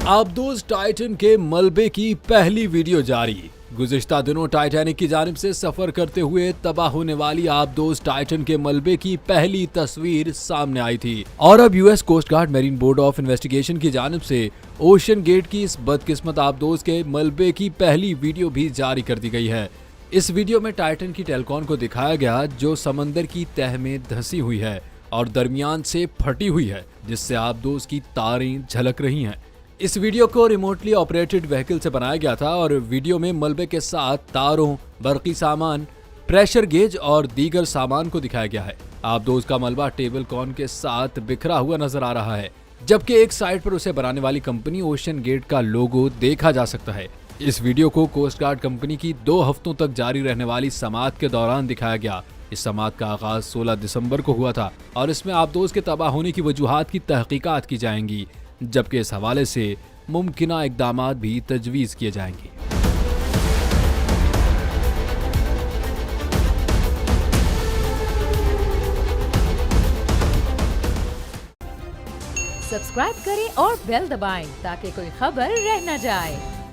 आबदोज Titan के मलबे की पहली वीडियो जारी। गुज़िश्ता दिनों टाइटैनिक की जानिब से सफर करते हुए तबाह होने वाली आबदोज टाइटन के मलबे की पहली तस्वीर सामने आई थी और अब US coast guard marine board of investigation की जानिब से ओशन गेट की इस बदकिस्मत आबदोज के मलबे की पहली वीडियो भी जारी कर दी गई है। इस वीडियो में टाइटन की टेलकॉन को दिखाया गया जो समंदर की तह में धंसी हुई है और दरमियान से फटी हुई है, जिससे आबदोज की तारें झलक रही हैं। इस वीडियो को रिमोटली ऑपरेटेड व्हीकल से बनाया गया था और वीडियो में मलबे के साथ तारों, बरकी सामान, प्रेशर गेज और दीगर सामान को दिखाया गया है। आबदोज का मलबा टेबल कॉन के साथ बिखरा हुआ नजर आ रहा है, जबकि एक साइड पर उसे बनाने वाली कंपनी ओशन गेट का लोगो देखा जा सकता है। इस वीडियो को कोस्ट गार्ड कंपनी की 2 हफ्तों तक जारी रहने वाली समाअत के दौरान दिखाया गया। इस समाअत का आगाज 16 दिसंबर को हुआ था और इसमें आबदोज के तबाह होने की वजूहात की तहकीकात की जाएंगी, जबकि इस हवाले से मुमकिना इक़दामात भी तजवीज़ किए जाएंगे। सब्सक्राइब करें और बेल दबाएं ताकि कोई खबर रह न जाए।